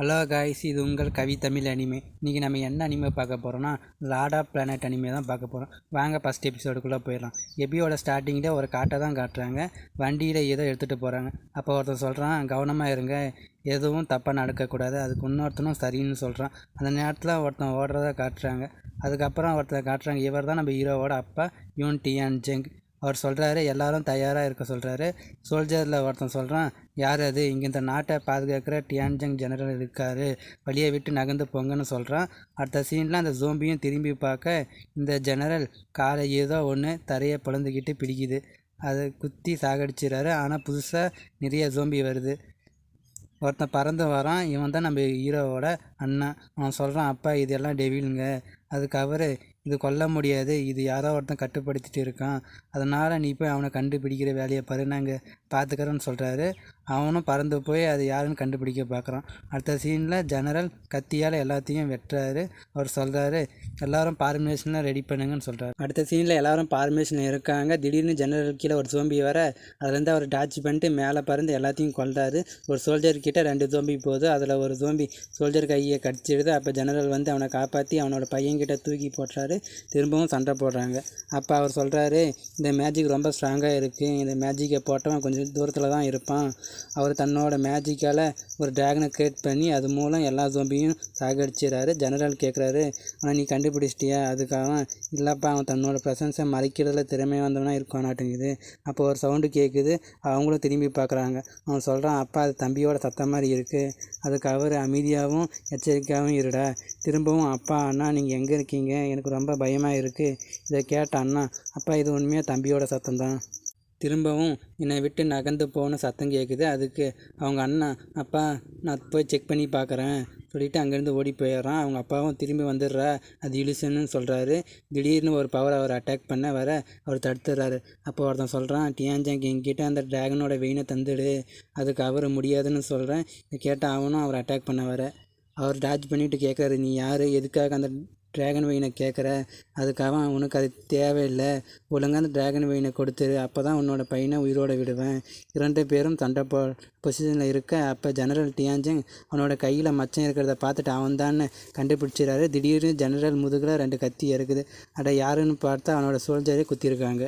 Hello guys, இது உங்கள் கவி Tamil anime. இன்றைக்கி நம்ம என்ன அனிமே பார்க்க போகிறோம்னா லார்ட் ஆஃப் பிளானட் அனிமே தான் பார்க்க போகிறோம். வாங்க ஃபஸ்ட் எபிசோடுக்குள்ளே போயிடலாம். எபியோட ஸ்டார்டிங்கில் ஒரு காட்டை தான் காட்டுறாங்க. வண்டியில் ஏதோ எடுத்துகிட்டு போகிறாங்க. அப்போ ஒருத்தர் சொல்கிறான், கவனமாக இருங்க, எதுவும் தப்பாக நடக்கக்கூடாது. அதுக்கு இன்னொருத்தனும் சரின்னு சொல்கிறான். அந்த நேரத்தில் ஒருத்தன் ஓடுறத காட்டுறாங்க. அதுக்கப்புறம் ஒருத்தர் காட்டுறாங்க, இவர் தான் நம்ம ஹீரோவோட அப்பா யூன் டியான் ஜெங். அவர் சொல்கிறாரு, எல்லாரும் தயாராக இருக்க சொல்கிறாரு. சோல்ஜரில் ஒருத்தன் சொல்கிறான், யார் அது, இங்கே இந்த நாட்டை பாதுகாக்கிற டியான்ஜங் ஜெனரல் இருக்கார், வழியை விட்டு நகர்ந்து போங்கன்னு சொல்கிறான். அடுத்த சீனில் அந்த ஜோம்பியும் திரும்பி பார்க்க இந்த ஜெனரல் காலை ஏதோ ஒன்று தரையை பிளந்துக்கிட்டு பிடிக்குது. அதை குத்தி சாகடிச்சிடறாரு. ஆனால் புதுசாக நிறைய ஜோம்பி வருது. ஒருத்தன் பறந்து வரான். இவன் தான் நம்ம ஹீரோவோட அண்ணன். அவன் சொல்கிறான், அப்பா இதெல்லாம் டெவிலுங்க. அதுக்கு அவர், இது கொல்ல முடியாது, இது யாரோ ஒருத்தன் கட்டுப்படுத்திட்டு இருக்கான், அதனால் நீ போய் அவனை கண்டுபிடிக்கிற வேலையை பாரு, நாங்கள் பார்த்துக்கிறோன்னு சொல்கிறாரு. அவனும் பறந்து போய் அது யாருன்னு கண்டுபிடிக்க பார்க்குறான். அடுத்த சீனில் ஜெனரல் கத்தியால் எல்லாத்தையும் வெட்டுறாரு. அவர் சொல்கிறாரு, எல்லாரும் பார்மினேஷனில் ரெடி பண்ணுங்கன்னு சொல்கிறார். அடுத்த சீனில் எல்லாரும் பார்மினேஷனில் இருக்காங்க. திடீர்னு ஜெனரல் கீழே ஒரு ஜோம்பி வர, அதுலேருந்து அவர் டாச் பண்ணிட்டு மேலே பறந்து எல்லாத்தையும் கொல்றாரு. ஒரு சோல்ஜர் கிட்ட 2 ஜோம்பி போகுது. அதில் ஒரு ஜோம்பி சோல்ஜர் கையை கடிச்சிடுது. அப்போ ஜெனரல் வந்து அவனை காப்பாற்றி அவனோட பையன்கிட்ட தூக்கி போட்டுறாரு. திரும்பவும் சண்டை போடுறாங்க. அப்போ அவர் சொல்கிறாரு, இந்த மேஜிக் ரொம்ப ஸ்ட்ராங்காக இருக்குது, இந்த மேஜிக்கை போட்டவன் கொஞ்சம் தூரத்தில் தான் இருப்பான். அவர் தன்னோட மேஜிக்கால் ஒரு ட்ராகனை க்ரியேட் பண்ணி அது மூலம் எல்லா ஜோம்பியும் சாகடிச்சிடறாரு. ஜெனரல் கேட்குறாரு, ஆனால் நீ கண்டுபிடிச்சிட்டியா? அதுக்காக, இல்லைப்பா, அவன் தன்னோட ப்ரெசன்ஸை மறைக்கிறதுல திறமை வந்தவனா இருக்கானாட்டுங்குது. அப்போ ஒரு சவுண்டு கேட்குது. அவங்களும் திரும்பி பார்க்குறாங்க. அவன் சொல்கிறான், அப்பா அது தம்பியோட சத்தம் மாதிரி இருக்குது. அதுக்கு அவர், அமைதியாகவும் எச்சரிக்கையாகவும் இருடா. திரும்பவும், அப்பா அண்ணா நீங்கள் எங்கே இருக்கீங்க, எனக்கு ரொம்ப பயமாக இருக்குது. இதை கேட்ட அண்ணா, அப்பா இது உண்மையாக தம்பியோட சத்தம்தான். திரும்பவும் என்னை விட்டு நகர்ந்து போன சத்தம் கேட்குது. அதுக்கு அவங்க அண்ணா, அப்பா நான் போய் செக் பண்ணி பார்க்குறேன் சொல்லிவிட்டு அங்கேருந்து ஓடி போயிடுறான். அவங்க அப்பாவும் திரும்பி வந்துடுறா, அது இலியூஷன்னு சொல்கிறாரு. திடீர்னு ஒரு பவர் அவர் அட்டாக் பண்ண வர அவர் தடுத்துடுறாரு. அப்போ ஒருத்தன் சொல்கிறான், டியான்ஜங் என்கிட்ட அந்த ட்ராகனோட வெயினை தந்துடு. அதுக்கு அவர் முடியாதுன்னு சொல்கிறேன். இதை கேட்டால் அவனும் அவர் அட்டாக் பண்ண வர அவர் டாச் பண்ணிவிட்டு கேட்குறாரு, நீ யார், எதுக்காக அந்த ட்ராகன் வெயினை கேட்குற? அதுக்காக உனக்கு அது தேவையில்லை, ஒழுங்காக அந்த ட்ராகன் வெயினை கொடுத்துரு, அப்போ தான் உன்னோட பையனை உயிரோடு விடுவேன். 2 பேரும் சண்டை பொசிஷனில் இருக்க, அப்போ ஜெனரல் டியான்ஜங் அவனோட கையில் மச்சம் இருக்கிறத பார்த்துட்டு அவன் தான் கண்டுபிடிச்சிடறாரு. திடீர்னு ஜெனரல் முதுகில் 2 கத்தி இருக்குது. அட யாருன்னு பார்த்தா அவனோட சோல்ஜரே குத்திருக்காங்க.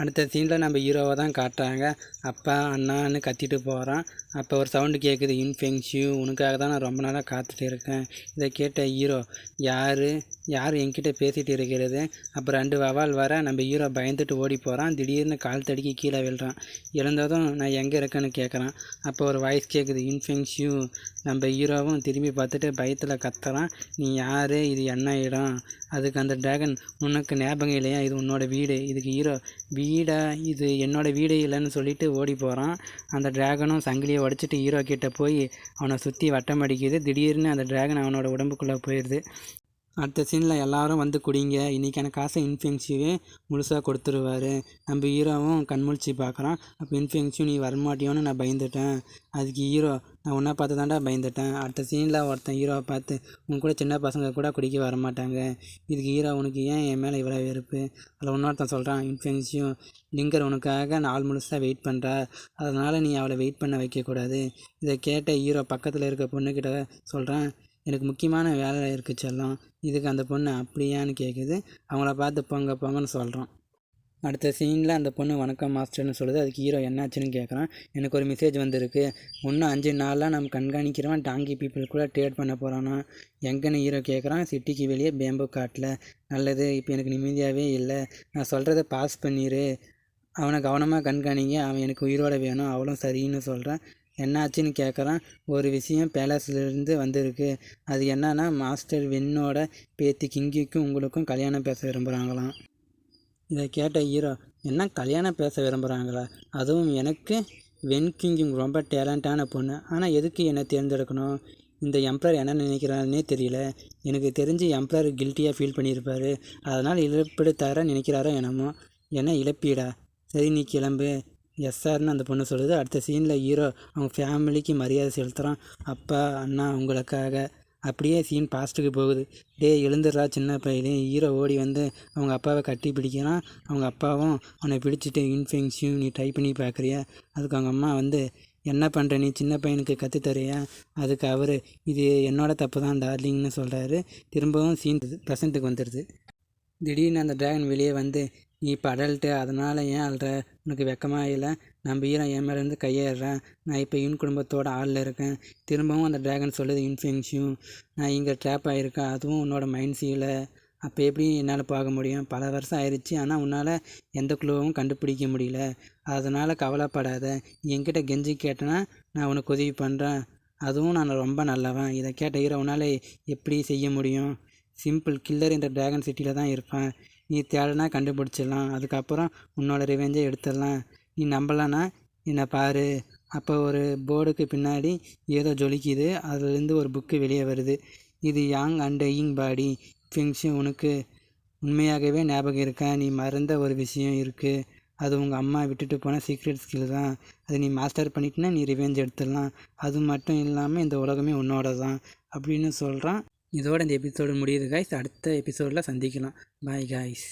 அடுத்த சீனில் நம்ம ஹீரோவை தான் காட்டுறாங்க. அப்பா அண்ணான்னு கத்திட்டு போகிறான். அப்போ ஒரு சவுண்டு கேட்குது, இன்ஃபெங்ஷியூ, உனக்காக தான் நான் ரொம்ப நாளாக காத்துட்டு இருக்கேன். இதை கேட்ட ஹீரோ, யார் என்கிட்ட பேசிகிட்டு இருக்கிறது? அப்புறம் 2 வவால் வர நம்ம ஹீரோ பயந்துட்டு ஓடி போகிறான். திடீர்னு கால் தடுக்கி கீழே விழுறான். எழுந்ததும் நான் எங்கே இருக்கேன்னு கேட்குறான். அப்போ ஒரு வாய்ஸ் கேட்குது, இன்ஃபெங்ஷியூ. நம்ம ஹீரோவும் திரும்பி பார்த்துட்டு பயத்தில் கத்துறான், நீ யார், இது என்ன இடம்? அதுக்கு அந்த ட்ராகன், உனக்கு ஞாபகம் இல்லையா, இது உன்னோட வீடு. இதுக்கு ஹீரோ, வீடா, இது என்னோட வீடு இல்லைன்னு சொல்லிட்டு ஓடி போகிறான். அந்த ட்ராகனும் சங்கிலியை உடச்சிட்டு ஹீரோ கிட்டே போய் அவனை சுற்றி வட்டம் அடிக்குது. திடீர்னு அந்த ட்ராகன் அவனோட உடம்புக்குள்ளே போயிடுது. அடுத்த சீனில் எல்லாரும் வந்து குடிங்க, இன்றைக்கான காசை இன்ஃபெங்ஷியூவே முழுசாக கொடுத்துருவார். நம்ம ஹீரோவும் கண்முழிச்சு பார்க்குறான். அப்போ இன்ஃபெங்ஷியூ, நீ வரமாட்டியோன்னு நான் பயந்துட்டேன். அதுக்கு ஹீரோ, நான் உன்னை பார்த்து தாண்டா பயந்துட்டேன். அடுத்த சீனில் ஒருத்தன் ஹீரோவை பார்த்து, உன் கூட சின்ன பசங்க கூட குடிக்க வரமாட்டாங்க. இதுக்கு ஹீரோ, உனக்கு ஏன் என் மேலே இவ்வளோ வெறுப்பு? அதில் இன்னொருத்தன் சொல்கிறான், இன்ஃபெங்ஷியூ, லிங்கர் உனக்காக நாள் முழுசாக வெயிட் பண்ணுறா, அதனால் நீ அவளை வெயிட் பண்ண வைக்கக்கூடாது. இதை கேட்ட ஹீரோ பக்கத்தில் இருக்க பொண்ணுக்கிட்ட சொல்கிறான், எனக்கு முக்கியமான வேலை இருக்குது செல்லம். இதுக்கு அந்த பொண்ணு, அப்படியான்னு கேட்குது. அவங்கள பார்த்து போங்கன்னு சொல்கிறோம். அடுத்த சீனில் அந்த பொண்ணு வணக்கம் மாஸ்டர்னு சொல்லுது. அதுக்கு ஹீரோ என்னாச்சுன்னு கேட்குறான். எனக்கு ஒரு மெசேஜ் வந்திருக்கு, இன்னும் 5 நாளாக நம்ம கண்காணிக்கிறவன் டாங்கி பீப்புள் கூட ட்ரேட் பண்ண போகிறானா. எங்கன்னு ஹீரோ கேட்குறான். சிட்டிக்கு வெளியே பேம்பு காட்டில். நல்லது, இப்போ எனக்கு நிம்மதியாகவே இல்லை, நான் சொல்கிறத பாஸ் பண்ணிடு, அவனை கவனமாக கண்காணிங்க, அவன் எனக்கு உயிரோட வேணும். அவளும் சரின்னு சொல்கிறான். என்னாச்சுன்னு கேட்குறான். ஒரு விஷயம் பேலஸ்லேருந்து வந்திருக்கு, அது என்னன்னா, மாஸ்டர் வென்னோட பேத்தி கிங்கிக்கும் உங்களுக்கும் கல்யாணம் பேச விரும்புகிறாங்களாம். இதை கேட்ட ஹீரோ, என்ன கல்யாணம் பேச விரும்புகிறாங்களா? அதுவும் எனக்கு? வென் கிங் ரொம்ப டேலண்டான பொண்ணு, ஆனால் எதுக்கு என்னை தேர்ந்தெடுக்கணும்? இந்த எம்ப்ரர் என்ன நினைக்கிறாருன்னே தெரியல. எனக்கு தெரிஞ்சு எம்ப்ரர் கில்ட்டியாக ஃபீல் பண்ணியிருப்பார், அதனால் இழப்பீடு தர நினைக்கிறாரோ என்னமோ. என்ன இழப்பீடா? சரி நீ கிளம்பு. எஸ்ஆர்னு அந்த பொண்ணு சொல்லுது. அடுத்த சீனில் ஹீரோ அவங்க ஃபேமிலிக்கு மரியாதை செலுத்துகிறான். அப்பா அண்ணா உங்களுக்காக. அப்படியே சீன் பாஸ்ட்டுக்கு போகுது. எழுந்துடுறா சின்ன பையலே. ஹீரோ ஓடி வந்து அவங்க அப்பாவை கட்டி பிடிக்கிறான். அவங்க அப்பாவும் அவனை பிடிச்சிட்டு, இன்ஃபெங்ஷியூ, நீ ட்ரை பண்ணி பார்க்குறியா? அதுக்கு அவங்க அம்மா வந்து, என்ன பண்ணுற நீ சின்ன பையனுக்கு கற்றுத்தரியா? அதுக்கு அவர் இது என்னோட தப்பு தான் டார்லிங்னு சொல்கிறாரு. திரும்பவும் சீன் ப்ரெசண்ட்டுக்கு வந்துடுது. திடீர்னு அந்த டிராகன் வெளியே வந்து, நீ இப்போ அடல்ட்டு, அதனால் ஏன் அழுற? உனக்கு வெக்கமாக இல்லை? நான் வீரன் என் மேலேருந்து கையேறுறேன். நான் இப்போ இன் குடும்பத்தோட ஆளில் இருக்கேன். திரும்பவும் அந்த டிராகன் சொல்லுது, இன்ஃபெங்ஷியும் நான் இங்கே ட்ராப் ஆகிருக்கேன், அதுவும் உன்னோட மைண்ட் சீல. அப்போ எப்படி என்னால் பார்க்க முடியும்? பல வருஷம் ஆயிடுச்சு, ஆனால் உன்னால் எந்த குழுவும் கண்டுபிடிக்க முடியல. அதனால் கவலைப்படாத. நீ என்கிட்ட கெஞ்சி கேட்டேன்னா நான் உனக்கு உதவி பண்ணுறேன். அதுவும் நான் ரொம்ப நல்லவன். இதை கேட்ட ஹீரோ, உன்னால் எப்படி செய்ய முடியும்? சிம்பிள், கில்லர் இந்த டிராகன் சிட்டியில் தான் இருப்பான். நீ தேடனா கண்டுபிடிச்சிடலாம். அதுக்கப்புறம் உன்னோட ரிவெஞ்சை எடுத்துடலாம். நீ நம்பலைன்னா என்னை பாரு. அப்போ ஒரு போர்டுக்கு பின்னாடி ஏதோ ஜொலிக்குது. அதுலேருந்து ஒரு புக்கு வெளியே வருது. இது யாங் அண்ட் யிங் பாடி ஃபெங்ஷன். உனக்கு உண்மையாகவே ஞாபகம் இருக்கா? நீ மறந்த ஒரு விஷயம் இருக்குது. அது உங்கள் அம்மா விட்டுட்டு போன சீக்ரெட் ஸ்கில் தான். அதை நீ மாஸ்டர் பண்ணிட்டுனா நீ ரிவெஞ்ச் எடுத்துடலாம். அது மட்டும் இல்லாமல் இந்த உலகமே உன்னோட தான் அப்படின்னு சொல்கிறான். இதோட இந்த எபிசோடு முடியுது காய்ஸ். அடுத்த எபிசோடில் சந்திக்கலாம். Bye guys.